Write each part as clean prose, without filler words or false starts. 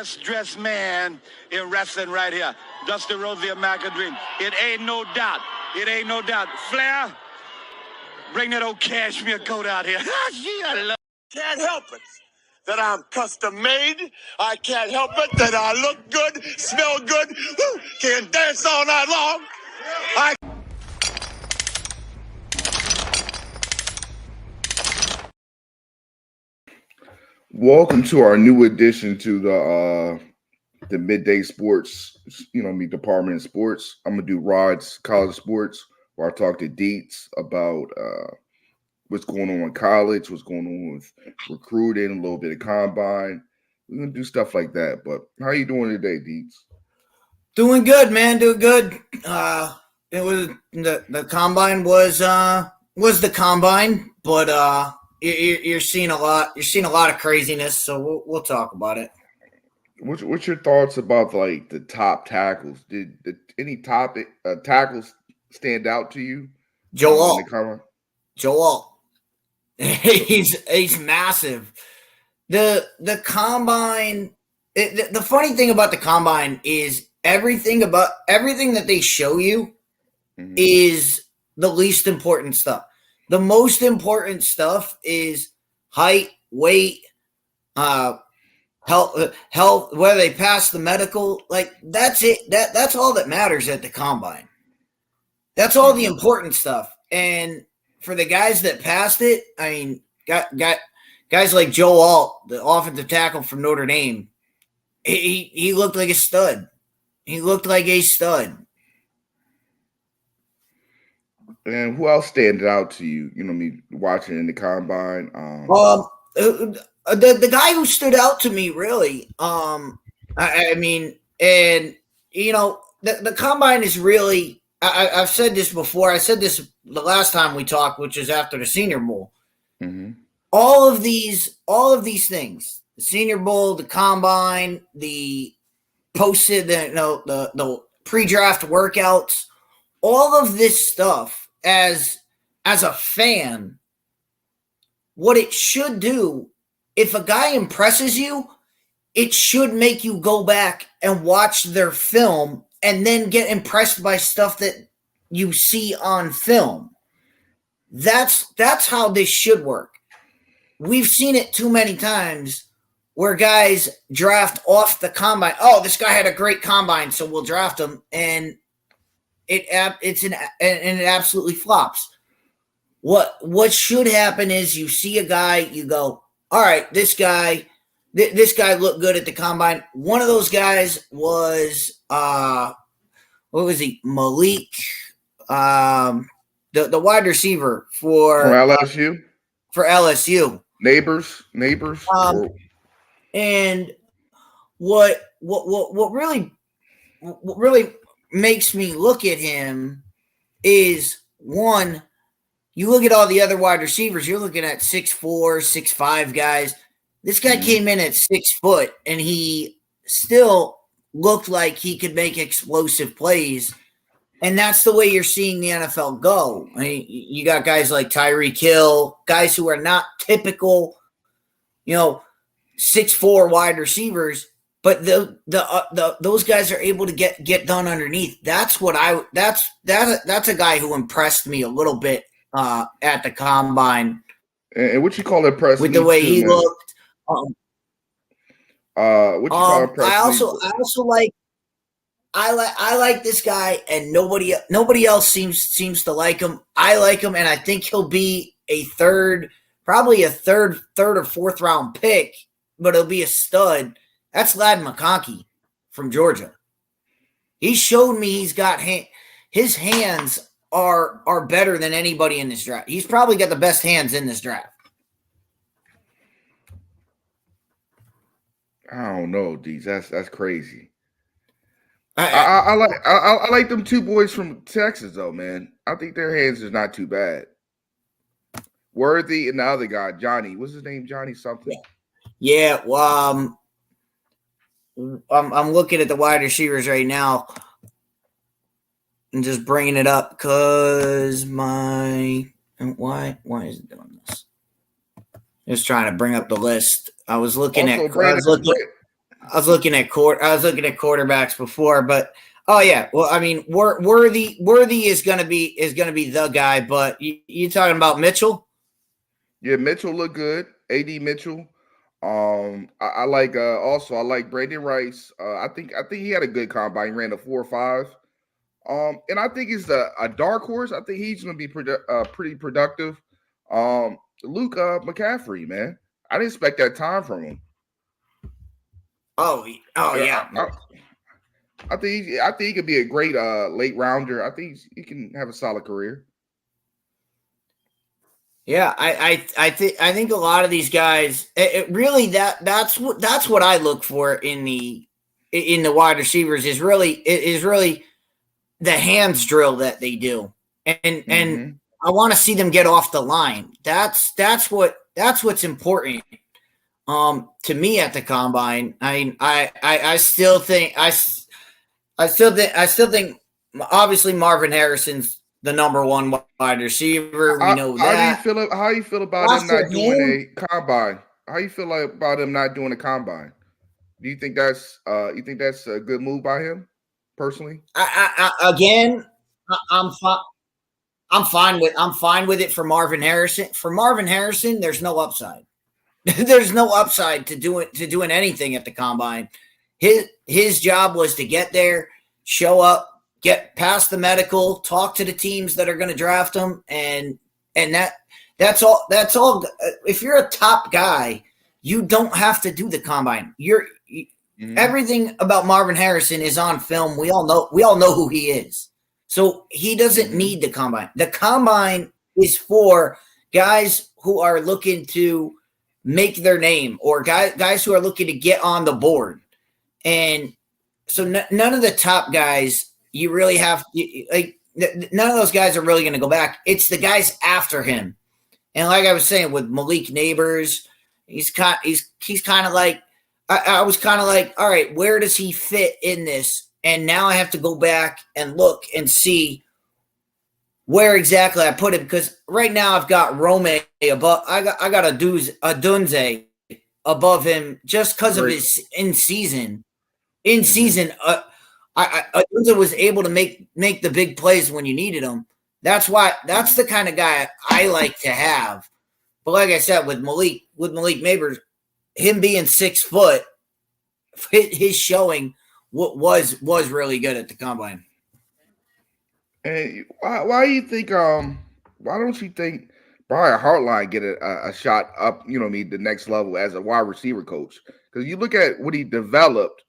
best dressed man in wrestling right here. Dusty Rhodes, the American Dream. It ain't no doubt. It ain't no doubt. Flair, bring that old cashmere coat out here. Gee, I love. Can't help it that I'm custom made. I can't help it that I look good, smell good, can dance all night long. Welcome to our new addition to the midday sports, department of sports. I'm gonna do Rod's college sports, where I talk to Deets about what's going on in college, what's going on with recruiting, a little bit of combine. We're gonna do stuff like that. But how you doing today, Deets? Doing good, man. Doing good. It was the combine was the combine, but you're seeing a lot. You're seeing a lot of craziness. So we'll talk about it. What's your thoughts about like the top tackles? Did any top tackles stand out to you? Joe Alt. He's massive. The combine. The funny thing about the combine is everything that they show you is the least important stuff. The most important stuff is height, weight, health, whether they pass the medical. Like that's it. That's all that matters at the combine. That's all the important stuff. And for the guys that passed it, I mean, got guys like Joe Alt, the offensive tackle from Notre Dame. He looked like a stud. He looked like a stud. And who else stands out to you? Watching in the combine. The guy who stood out to me really. I mean, and the combine is really. I've said this before. I said this the last time we talked, which is after the Senior Bowl. Mm-hmm. All of these things: the Senior Bowl, the combine, the posted, the pre-draft workouts, all of this stuff. As a fan, what it should do, if a guy impresses you, it should make you go back and watch their film and then get impressed by stuff that you see on film. That's how this should work. We've seen it too many times where guys draft off the combine. Oh, this guy had a great combine, so we'll draft him, and it absolutely flops. What should happen is you see a guy, you go, all right, this guy looked good at the combine. One of those guys was what was he? Malik, the wide receiver for LSU. For LSU. Neighbors. And what really makes me look at him is, one, you look at all the other wide receivers, you're looking at 6'4", 6'5" guys. This guy came in at 6 foot, and he still looked like he could make explosive plays. And that's the way you're seeing the NFL go. I mean, you got guys like Tyreek Hill, guys who are not typical, 6'4" wide receivers. But those guys are able to get done underneath. That's a guy who impressed me a little bit at the combine. And what you call impressed with the way he looked. What you call impressed? I like this guy, and nobody else seems to like him. I like him, and I think he'll be probably a third or fourth round pick, but he'll be a stud. That's Ladd McConkey from Georgia. He showed me he's got his hands are better than anybody in this draft. He's probably got the best hands in this draft. I don't know, Deez. That's crazy. I like them two boys from Texas though, man. I think their hands is not too bad. Worthy and the other guy, Johnny. What's his name? Johnny something. Yeah. Well, I'm looking at the wide receivers right now and just bringing it up because why is it doing this? Just trying to bring up the list. I was looking I was looking at quarterbacks before, but oh yeah. Well, I mean, Worthy is gonna be the guy, but you talking about Mitchell? Yeah, Mitchell looked good. AD Mitchell. I like also I like Brandon Rice. I think he had a good combine. He ran a 4.5. And I think he's a dark horse. I think he's going to be pretty productive. Luke McCaffrey, man, I didn't expect that time from him. Oh yeah. I think he could be a great late rounder. I think he can have a solid career. Yeah, I think a lot of these guys, it really that's what I look for in the wide receivers is really the hands drill that they do, and I want to see them get off the line. That's what's important to me at the combine. I still think obviously Marvin Harrison's the number one wide receiver. We know that. How do you feel about him not doing a combine? How you feel about him not doing a combine? Do you think that's a good move by him personally? I'm fine with it for Marvin Harrison. For Marvin Harrison, there's no upside. There's no upside to doing anything at the combine. His job was to get there, show up, get past the medical, talk to the teams that are going to draft him, and that's all. That's all. If you're a top guy, you don't have to do the combine. Everything about Marvin Harrison is on film. We all know who he is. So he doesn't need the combine. The combine is for guys who are looking to make their name or guys who are looking to get on the board. And so none of the top guys you really have none of those guys are really going to go back. It's the guys after him. And like I was saying with Malik Neighbors, he's kind of like I was kind of like, all right, where does he fit in this? And now I have to go back and look and see where exactly I put him, because right now I've got Rome above. I got a Dunze above him just because of his in season. Dunze was able to make the big plays when you needed him. That's the kind of guy I like to have. But like I said, with Malik Neighbors, him being 6 foot, his showing was really good at the combine. And why do you think why don't you think Brian Hartline get a shot up, the next level as a wide receiver coach? Because you look at what he developed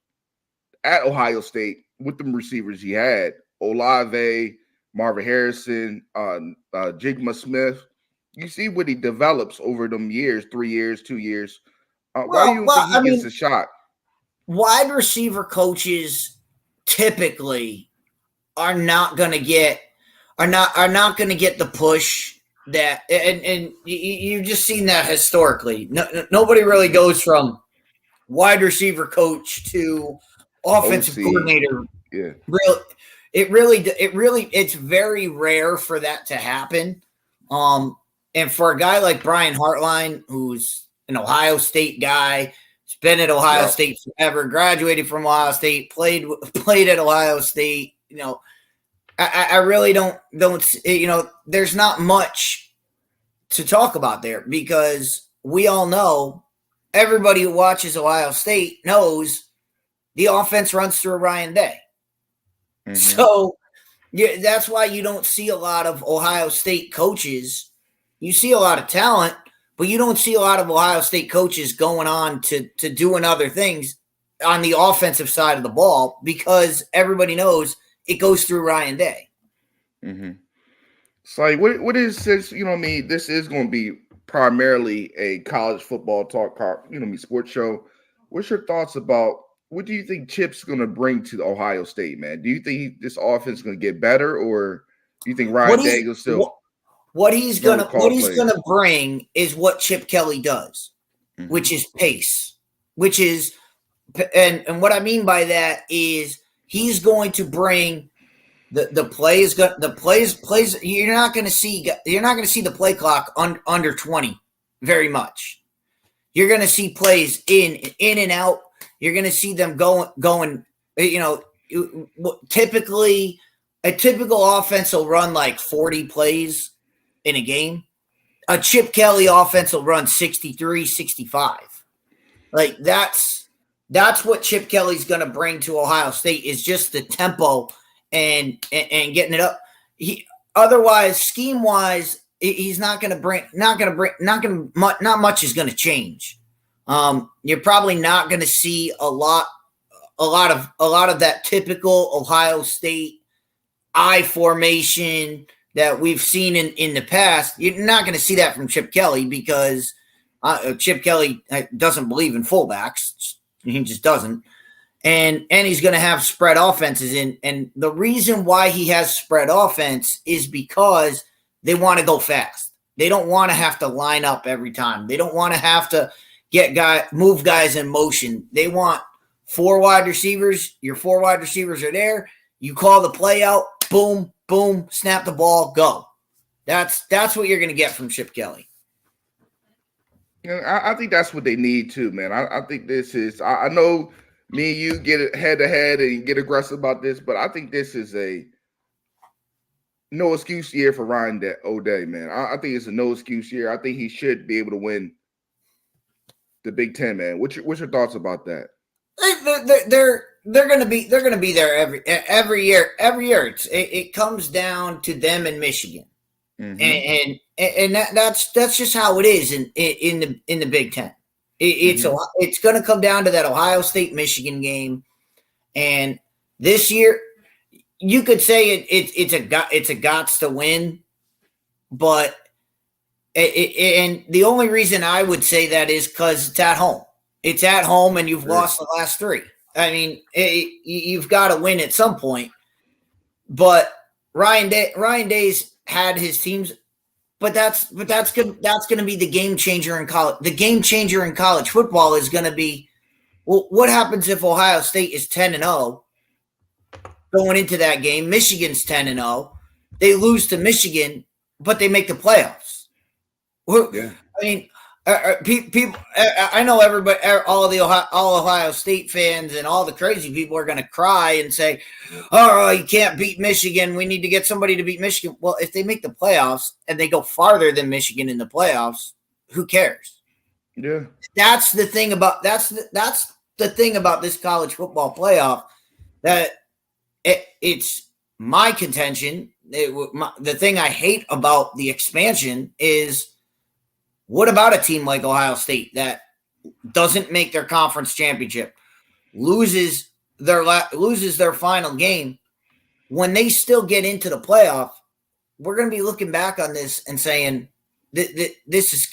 at Ohio State with the receivers he had, Olave, Marvin Harrison, Jigma Smith. You see what he develops over them years, 3 years, 2 years. Why do you think he gets a shot? Wide receiver coaches typically are not going to get the push that, and you've just seen that historically. Nobody really goes from wide receiver coach to offensive coordinator. Yeah, it's very rare for that to happen. And for a guy like Brian Hartline, who's an Ohio State guy, he's been at Ohio State forever, graduated from Ohio State, played at Ohio State. I really don't. There's not much to talk about there, because we all know, everybody who watches Ohio State knows the offense runs through Ryan Day. Mm-hmm. So that's why you don't see a lot of Ohio State coaches. You see a lot of talent, but you don't see a lot of Ohio State coaches going on to doing other things on the offensive side of the ball, because everybody knows it goes through Ryan Day. Mm-hmm. It's like, what is this? This is going to be primarily a college football talk, sports show. What's your thoughts about, what do you think Chip's going to bring to Ohio State, man? Do you think this offense is going to get better, or do you think Ryan Day will still? What he's gonna bring is what Chip Kelly does, mm-hmm. which is pace, and what I mean by that is he's going to bring the plays. You're not going to see the play clock under 20 very much. You're going to see plays in and out. You're going to see them going. Typically, a typical offense will run like 40 plays in a game. A Chip Kelly offense will run 63, 65. Like that's what Chip Kelly's going to bring to Ohio State is just the tempo and getting it up. Otherwise, scheme wise, he's not much is going to change. You're probably not going to see a lot of that typical Ohio State I formation that we've seen in the past. You're not going to see that from Chip Kelly because Chip Kelly doesn't believe in fullbacks. He just doesn't. And he's going to have spread offenses in. And the reason why he has spread offense is because they want to go fast. They don't want to have to line up every time. They don't want to have to move guys in motion. They want 4 wide receivers. Your 4 wide receivers are there. You call the play out, boom, boom, snap the ball, go. That's what you're going to get from Chip Kelly. I think that's what they need too, man. I think this is. I know me and you get it head to head and get aggressive about this, but I think this is a no excuse year for Ryan O'Day, man. I think it's a no excuse year. I think he should be able to win the Big Ten, man. What's your thoughts about that? They're going to be there every year. Every year, it comes down to them and Michigan, and that's just how it is in the Big Ten. It's going to come down to that Ohio State Michigan game, and this year you could say it's a gots to win, but and the only reason I would say that is because it's at home. It's at home, and you've lost the last 3. I mean, you've got to win at some point. But Ryan Day's had his teams, but that's good. That's going to be the game changer in college. The game changer in college football is going to be, well, what happens if Ohio State is 10-0 going into that game? Michigan's 10-0. They lose to Michigan, but they make the playoffs. Yeah. I mean. People, I know everybody, all Ohio State fans and all the crazy people are going to cry and say, "Oh, you can't beat Michigan. We need to get somebody to beat Michigan." Well, if they make the playoffs and they go farther than Michigan in the playoffs, who cares? Yeah, that's the thing about that's the thing about this college football playoff that it's my contention. The thing I hate about the expansion is. What about a team like Ohio State that doesn't make their conference championship, loses their final game, when they still get into the playoff? We're going to be looking back on this and saying, "This is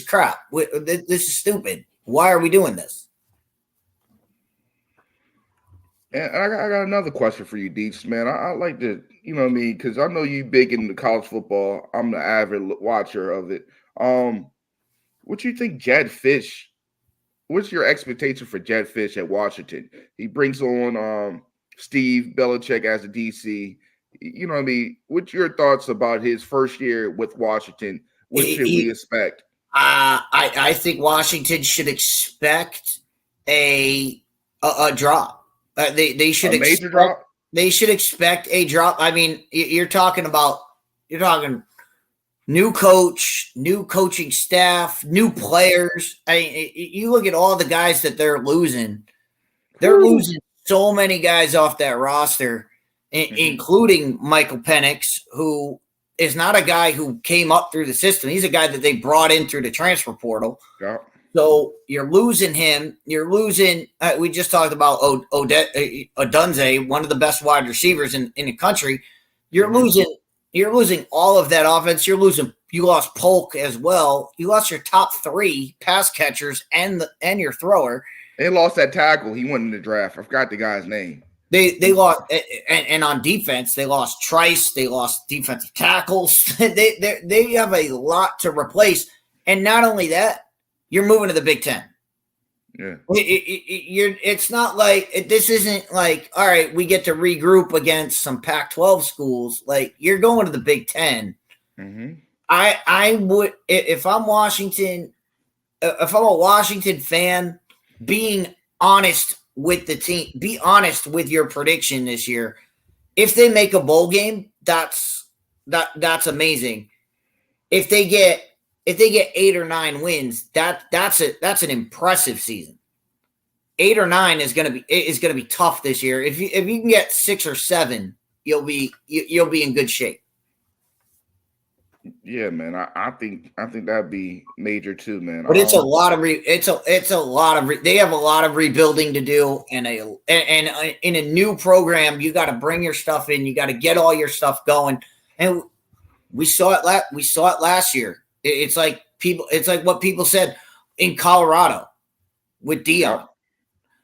crap. This is stupid. Why are we doing this?" And I got another question for you, Deets, man. I like to, you know what I mean, because I know you big into college football. I'm the avid watcher of it. What do you think Jedd Fisch? What's your expectation for Jedd Fisch at Washington? He brings on Steve Belichick as a DC. You know what I mean? What's your thoughts about his first year with Washington? What should we expect? I think Washington should expect a drop. They should a major drop. They should expect a drop. I mean, you're talking new coach, new coaching staff, new players. I mean, you look at all the guys that they're losing. They're losing so many guys off that roster, including Michael Penix, who is not a guy who came up through the system. He's a guy that they brought in through the transfer portal. Yeah. So you're losing him. You're losing. We just talked about Odunze, one of the best wide receivers in the country. You're losing. You're losing all of that offense. You lost Polk as well. You lost your top 3 pass catchers and your thrower. They lost that tackle. He went in the draft. I forgot the guy's name. They lost, and on defense they lost Trice. They lost defensive tackles. They have a lot to replace. And not only that, you're moving to the Big Ten. Yeah, it's not like this isn't like, all right, we get to regroup against some Pac-12 schools. Like, you're going to the Big Ten. I would, if I'm Washington, if I'm a Washington fan, being honest with the team. Be honest with your prediction this year. If they make a bowl game, that's amazing. If they get 8 or 9 wins, that's an impressive season. 8 or 9 is gonna be tough this year. If you can get 6 or 7, you'll be in good shape. Yeah, man. I think that'd be major too, man. But it's a lot of they have a lot of rebuilding to do, and in a new program, you got to bring your stuff in. You got to get all your stuff going, and we saw it last year. It's like what people said in Colorado with Deion.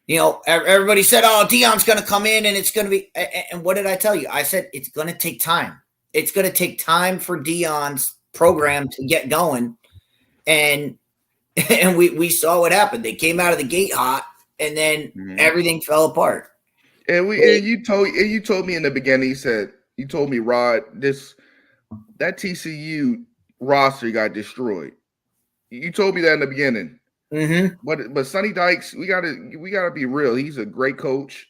You know, everybody said, "Oh, Deion's going to come in, and it's going to be." And what did I tell you? I said it's going to take time. It's going to take time for Deion's program to get going, and we saw what happened. They came out of the gate hot, and then everything fell apart. And you told me in the beginning. You told me, Rod, that TCU roster got destroyed. You told me that in the beginning. Mm-hmm. But Sonny Dykes, we gotta be real. He's a great coach.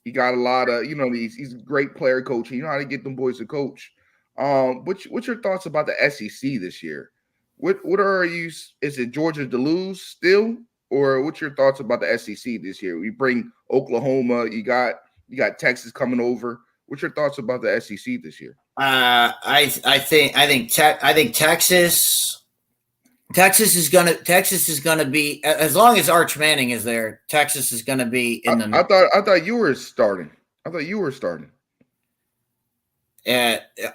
He got a lot of, he's a great player coach. You know how to get them boys to coach. What's your thoughts about the SEC this year? What are you? Is it Georgia to lose still, or what's your thoughts about the SEC this year? We bring Oklahoma. You got Texas coming over. What's your thoughts about the SEC this year? I think Texas is gonna be, as long as Arch Manning is there. Texas is gonna be in the. I thought you were starting.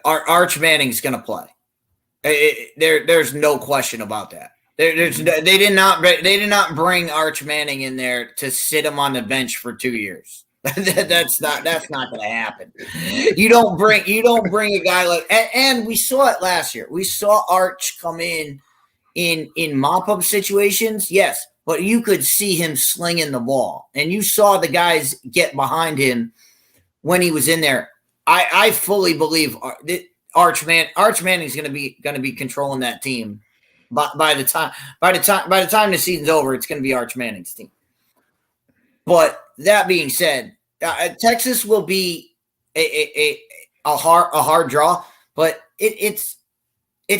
Arch Manning's gonna play. There's no question about that. They did not bring Arch Manning in there to sit him on the bench for 2 years. That's not going to happen. You don't bring a guy like, and we saw it last year. We saw Arch come in mop-up situations, yes, but you could see him slinging the ball, and you saw the guys get behind him when he was in there. I fully believe that Arch Manning's going to be controlling that team. By the time the season's over, it's going to be Arch Manning's team. But that being said, Texas will be a hard draw, but it's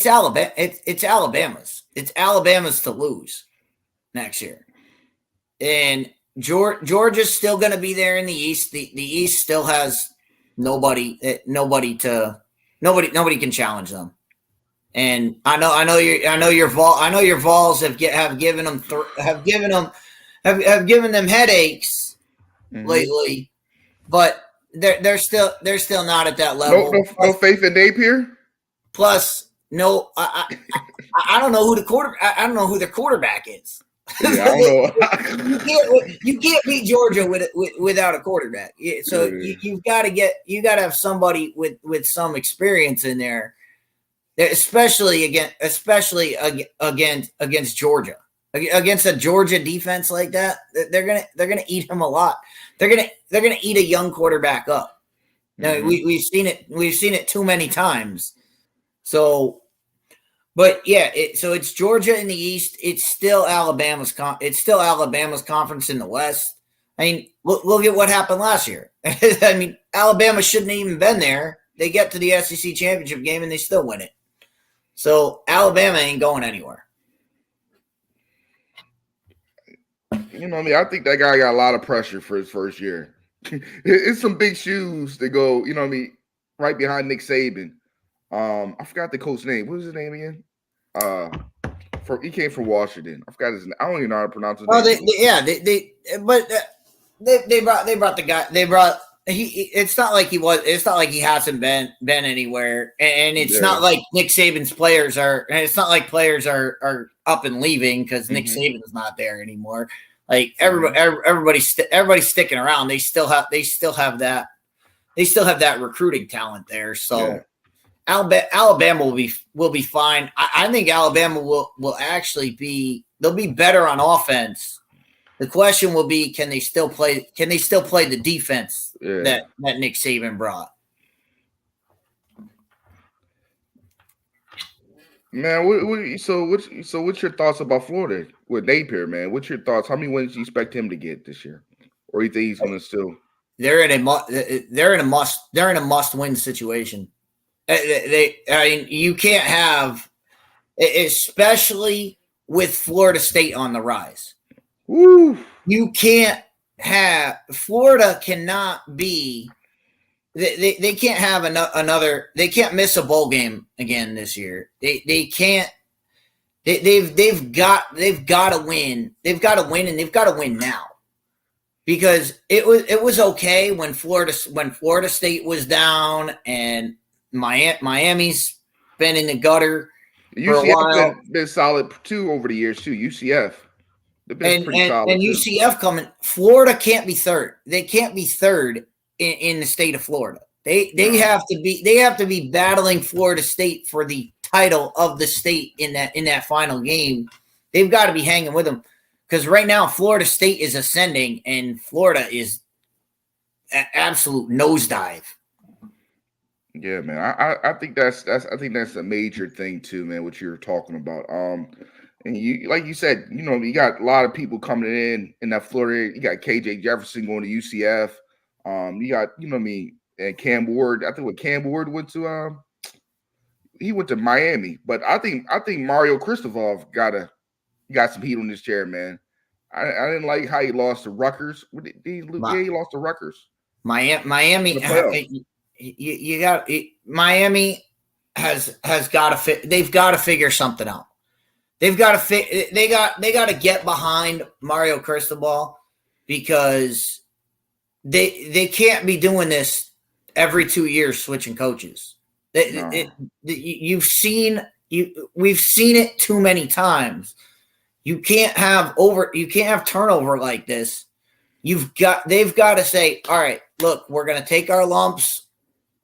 Alabama. It's Alabama's. It's Alabama's to lose next year, and Georgia's still going to be there in the East. The East still has nobody can challenge them. And I know your Vols have given them headaches lately, but they're still not at that level. No faith in Napier. Plus, no, I don't know who I don't know who the quarterback is. Yeah, I don't know. you can't beat Georgia without a quarterback. So you got to have somebody with some experience in there. Especially against Georgia, against a Georgia defense like that, they're gonna eat him a lot. They're gonna eat a young quarterback up. Now we've seen it too many times. So, but yeah, so it's Georgia in the East. It's still Alabama's conference in the West. I mean, look at what happened last year. I mean, Alabama shouldn't have even been there. They get to the SEC championship game and they still win it. So Alabama ain't going anywhere. You know what I mean? I think that guy got a lot of pressure for his first year. It's some big shoes to go, you know what I mean, right behind Nick Saban. I forgot the coach's name. What was his name again? He came from Washington. I forgot his name. I don't even know how to pronounce his name. They brought the guy. They brought. It's not like he hasn't been anywhere, and it's not like Nick Saban's players are. And it's not like players are up and leaving because Nick Saban's not there anymore. Like everybody's sticking around. They still have that recruiting talent there. So Alabama will be fine. I think Alabama will actually be. They'll be better on offense. The question will be, can they still play the defense that Nick Saban brought? Man, what's your thoughts about Florida with Napier, man? What's your thoughts? How many wins do you expect him to get this year, or you think he's going to still? They're in a must win situation. I mean, you can't have, especially with Florida State on the rise. Woo! You can't have Florida cannot be. They can't have another. They can't miss a bowl game again this year. They can't. They've got to win. They've got to win, and they've got to win now. Because it was okay when Florida State was down and Miami's been in the gutter for a while. Been solid too over the years too. UCF, they've been pretty solid. And UCF coming. Florida can't be third. They can't be third in the state of Florida. They have to be battling Florida State for the title of the state in that final game. They've got to be hanging with them. Because right now, Florida State is ascending, and Florida is an absolute nosedive. Yeah, man. I think that's a major thing too, man. What you're talking about. And you, like you said, you got a lot of people coming in that Florida. You got KJ Jefferson going to UCF. You got and Cam Ward. I think Cam Ward went to he went to Miami, but I think Mario Cristobal got some heat on this chair, man. I didn't like how he lost to Rutgers. He lost to Rutgers. Miami, you got Miami has got to they've got to figure something out. They've got to they got to get behind Mario Cristobal because they can't be doing this every 2 years switching coaches. We've seen it too many times. You can't have turnover like this. They've got to say, all right, look, we're going to take our lumps,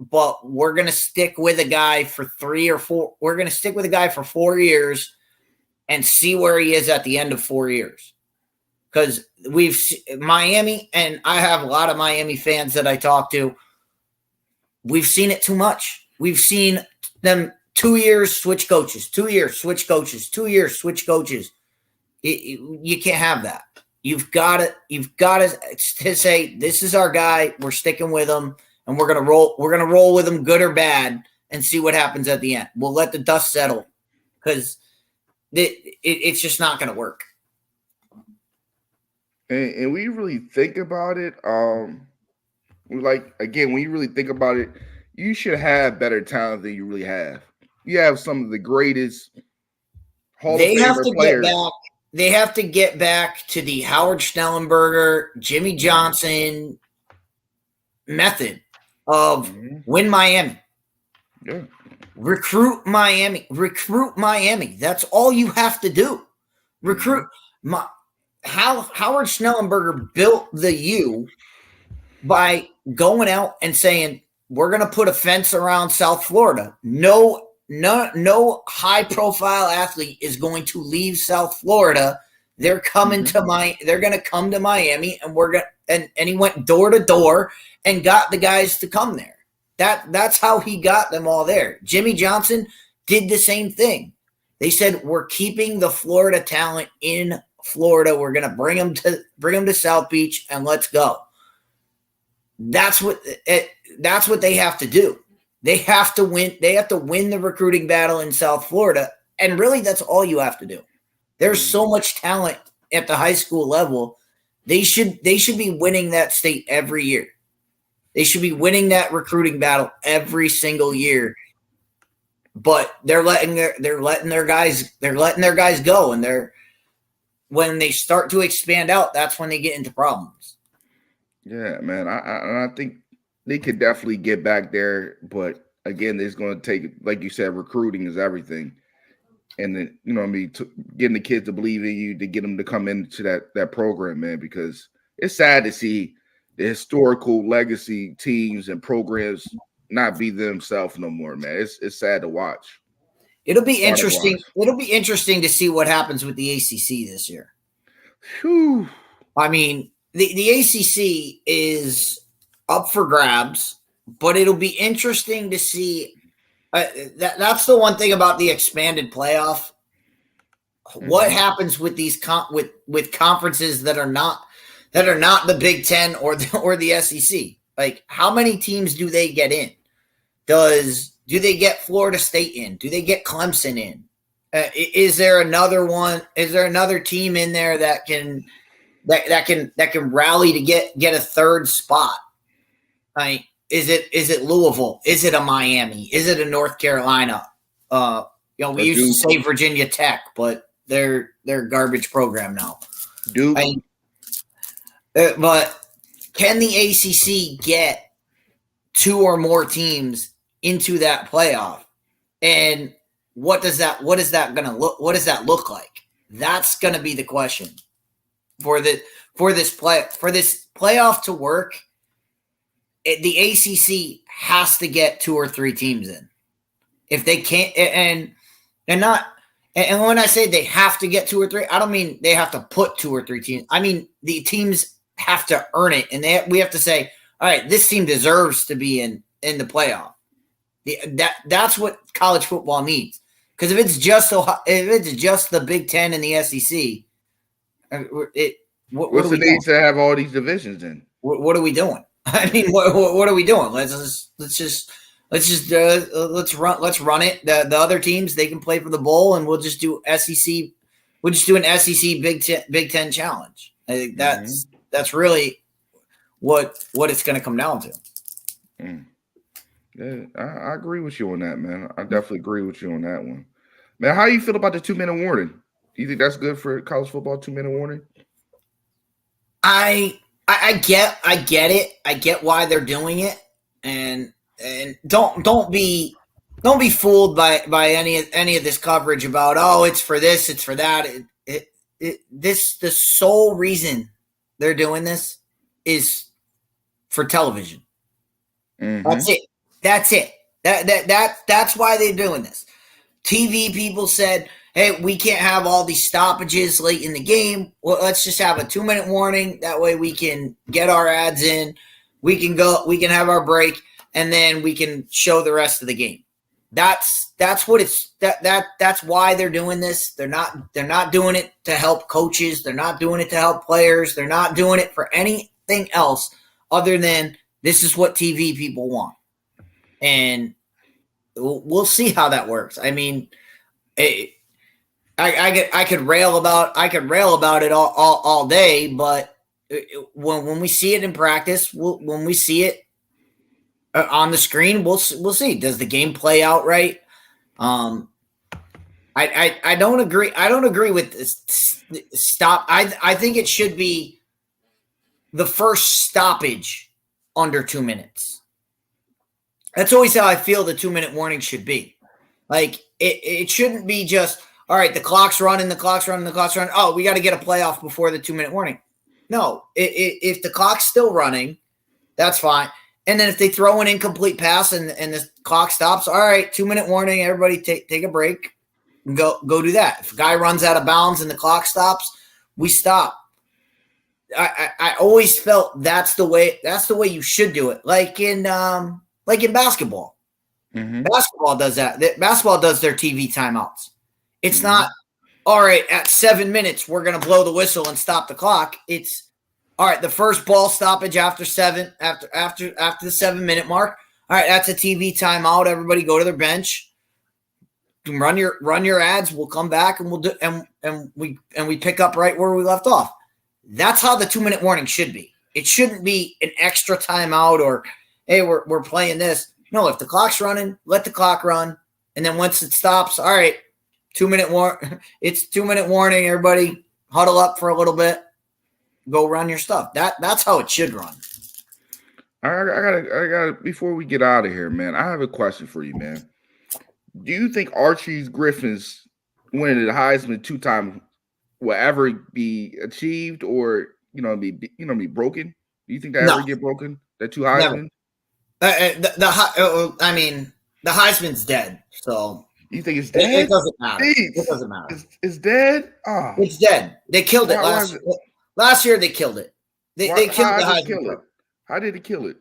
but we're going to stick with a guy for 3 or 4. We're going to stick with a guy for 4 years and see where he is at the end of 4 years. Because Miami, and I have a lot of Miami fans that I talk to. We've seen it too much. We've seen them 2 years switch coaches, 2 years switch coaches, 2 years switch coaches. You can't have that. You've got to say, this is our guy. We're sticking with him, and we're gonna roll. We're gonna roll with him, good or bad, and see what happens at the end. We'll let the dust settle because it's just not gonna work. And when you really think about it, when you really think about it, you should have better talent than you really have. You have some of the greatest Hall of Famer players. They have to get back to the Howard Schnellenberger, Jimmy Johnson method of win Miami. Yeah. Recruit Miami. That's all you have to do. Recruit. Howard Schnellenberger built the U by going out and saying, we're going to put a fence around South Florida. No high-profile athlete is going to leave South Florida. They're coming they're going to come to Miami, and he went door to door and got the guys to come there. That's how he got them all there. Jimmy Johnson did the same thing. They said, we're keeping the Florida talent in Florida. We're going to bring them to South Beach, and let's go. That's what they have to do. They have to win. They have to win the recruiting battle in South Florida. And really, that's all you have to do. There's so much talent at the high school level. They should be winning that state every year. They should be winning that recruiting battle every single year. But they're letting their guys go, and when they start to expand out, that's when they get into problems. Yeah, man. I think they could definitely get back there, but again, it's going to take, like you said, recruiting is everything, and then getting the kids to believe in you, to get them to come into that program, man. Because it's sad to see the historical legacy teams and programs not be themselves no more, man. It's sad to watch. It'll be interesting. It'll be interesting to see what happens with the ACC this year. Whew. I mean, the ACC is up for grabs, but it'll be interesting to see That's the one thing about the expanded playoff. What happens with these with conferences that are not the Big Ten or the SEC? Like, how many teams do they get in? Do they get Florida State in? Do they get Clemson in? Is there another one? Is there another team in there that can rally to get a third spot? Like, is it Louisville? Is it a Miami? Is it a North Carolina? We used to say Virginia Tech, but they're a garbage program now. Duke. But can the ACC get two or more teams into that playoff? And what does that look like? That's going to be the question for this playoff to work. The ACC has to get two or three teams in. If they can't, and when I say they have to get two or three, I don't mean they have to put two or three teams. I mean the teams have to earn it, and we have to say, all right, this team deserves to be in the playoff. That's what college football needs. Because if it's just the Big Ten and the SEC, what's the need to have all these divisions in? What are we doing? I mean, what are we doing? Let's run it. The other teams, they can play for the bowl, and we'll just do SEC. We'll just do an SEC Big Ten challenge. I think that's really what it's going to come down to. Yeah, I agree with you on that, man. I definitely agree with you on that one, man. How do you feel about the 2-minute warning? Do you think that's good for college football? 2-minute warning? I get it. I get why they're doing it, and don't be fooled by any of this coverage about, oh, it's for this, it's for that. The sole reason they're doing this is for television. Mm-hmm. That's it. That's why they're doing this. TV people said, hey, we can't have all these stoppages late in the game. Well, let's just have a 2-minute warning. That way we can get our ads in. We can have our break, and then we can show the rest of the game. That's what it's that's why they're doing this. They're not doing it to help coaches. They're not doing it to help players. They're not doing it for anything else other than this is what TV people want. And we'll see how that works. I mean, I could rail about it all day, but when we see it in practice, when we see it on the screen, we'll see. Does the game play out right? I don't agree. I don't agree with this stop. I think it should be the first stoppage under 2 minutes. That's always how I feel the 2-minute warning should be. Like, it shouldn't be just, all right, the clock's running. Oh, we got to get a playoff before the 2-minute warning. No, if the clock's still running, that's fine. And then if they throw an incomplete pass and the clock stops, all right, 2-minute warning, everybody take a break and go do that. If a guy runs out of bounds and the clock stops, we stop. I always felt that's the way you should do it. Like in basketball. Mm-hmm. Basketball does that. Basketball does their TV timeouts. It's not, all right, at 7 minutes, we're going to blow the whistle and stop the clock. It's, all right, the first ball stoppage after the 7-minute mark. All right, that's a TV timeout. Everybody go to their bench. Run your ads. We'll come back and we'll do and we pick up right where we left off. That's how the 2-minute warning should be. It shouldn't be an extra timeout or, hey, we're playing this. No, if the clock's running, let the clock run. And then once it stops, all right, 2-minute it's 2-minute warning. Everybody huddle up for a little bit. Go run your stuff. That's how it should run. I gotta before we get out of here, man, I have a question for you, man. Do you think Archie Griffin's winning the Heisman 2-time will ever be achieved or be broken? Do you think that ever get broken? That 2 Heisman? The Heisman's dead. So you think it's dead? It doesn't matter. It doesn't matter. It's dead? Oh. It's dead. They killed it last year. Last year they killed it. They killed the Heisman. How did it kill it?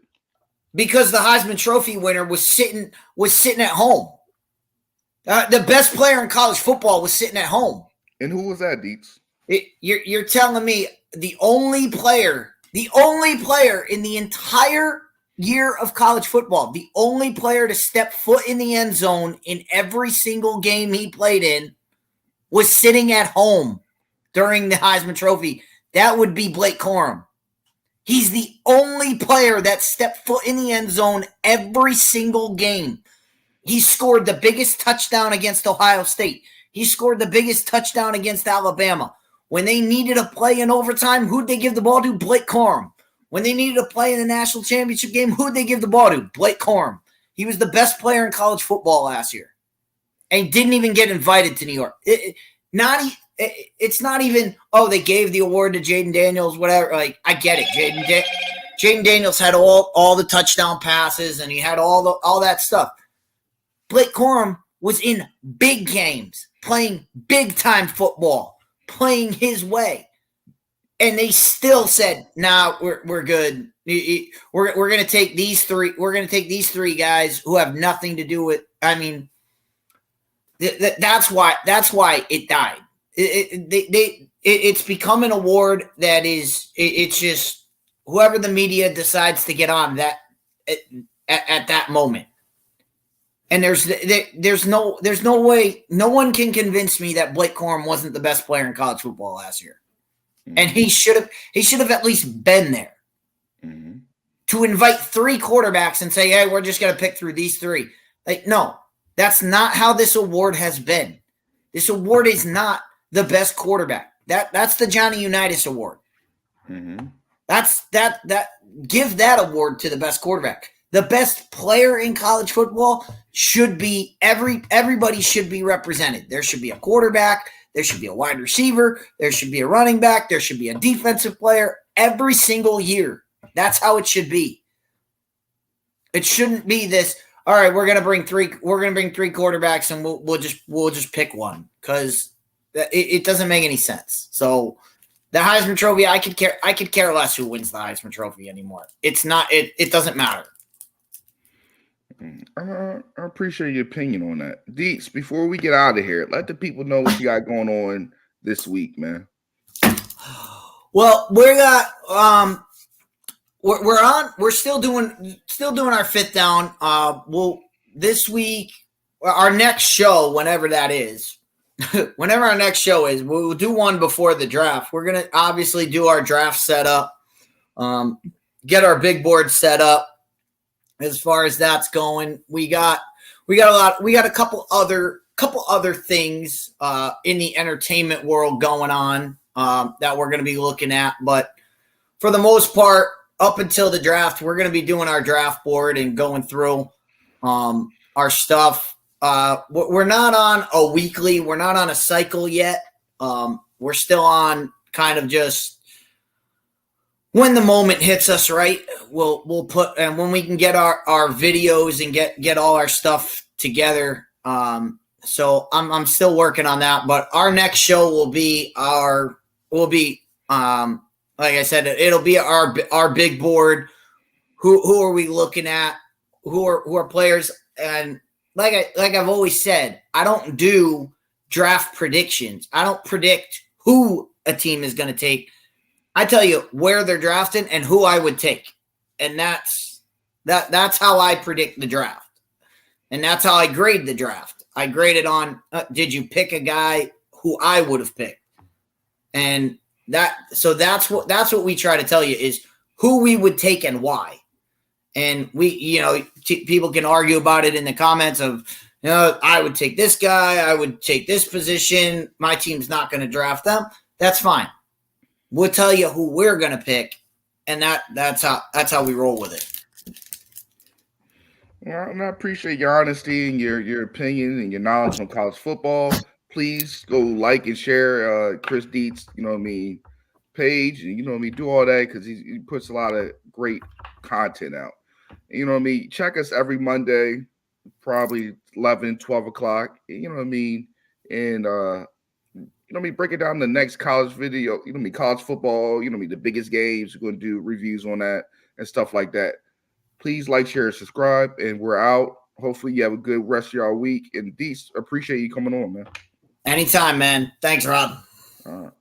Because the Heisman Trophy winner was sitting at home. The best player in college football was sitting at home. And who was that, Deets? You're telling me the only player in the entire year of college football, the only player to step foot in the end zone in every single game he played in was sitting at home during the Heisman Trophy. That would be Blake Corum. He's the only player that stepped foot in the end zone every single game. He scored the biggest touchdown against Ohio State. He scored the biggest touchdown against Alabama. When they needed a play in overtime, who'd they give the ball to? Blake Corum. When they needed a play in the national championship game, who'd they give the ball to? Blake Corum. He was the best player in college football last year. And he didn't even get invited to New York. It's not even, they gave the award to Jaden Daniels, whatever. Like, I get it. Jaden Daniels had all the touchdown passes, and he had all that stuff. Blake Corum was in big games, playing big-time football, playing his way. And they still said, "Nah, we're good. We're going to take these three. We're going to take these three guys who have nothing to do with." I mean, that's why it died. It's become an award that is. It's just whoever the media decides to get on that at that moment. And there's no way, no one can convince me that Blake Corum wasn't the best player in college football last year. And he should have at least been there. Mm-hmm. To invite three quarterbacks and say, "Hey, we're just going to pick through these three." Like, no, that's not how this award has been. This award is not the best quarterback. That's the Johnny Unitas Award. Mm-hmm. That's give that award to the best quarterback. The best player in college football should be everybody should be represented. There should be a quarterback. There should be a wide receiver. There should be a running back. There should be a defensive player every single year. That's how it should be. It shouldn't be this. All right, we're gonna bring three quarterbacks, and we'll just pick one, because it doesn't make any sense. So the Heisman Trophy, I could care less who wins the Heisman Trophy anymore. It's not. It doesn't matter. I appreciate your opinion on that. Deets, before we get out of here, let the people know what you got going on this week, man. Well, we're still doing our Fifth Down. This week, our next show, whenever that is, whenever our next show is, we'll do one before the draft. We're gonna obviously do our draft setup, get our big board set up. As far as that's going, we got a couple other things in the entertainment world going on that we're going to be looking at. But for the most part, up until the draft, we're going to be doing our draft board and going through our stuff. We're not on a weekly. We're not on a cycle yet. We're still on kind of just when the moment hits us, right, we'll put, and when we can get our videos and get all our stuff together. So I'm still working on that, but our next show will be like I said, it'll be our big board. Who are we looking at? Who are players? And like I've always said, I don't do draft predictions. I don't predict who a team is going to take. I tell you where they're drafting and who I would take. And that's how I predict the draft. And that's how I grade the draft. I grade it on, did you pick a guy who I would have picked? And that's what we try to tell you is who we would take and why. And people can argue about it in the comments of, I would take this guy, I would take this position, my team's not going to draft them. That's fine. We'll tell you who we're going to pick, and that's how we roll with it. Well, and I appreciate your honesty and your opinion and your knowledge on college football. Please go like and share Chris Deets, page, and do all that, because he puts a lot of great content out. Check us every Monday, probably 11, 12 o'clock. And breaking down the next college video, college football, the biggest games. We're going to do reviews on that and stuff like that. Please like, share, subscribe, and we're out. hopefully you have a good rest of your week. And Deets, appreciate you coming on, man. Anytime, man. Thanks, Rob. All right.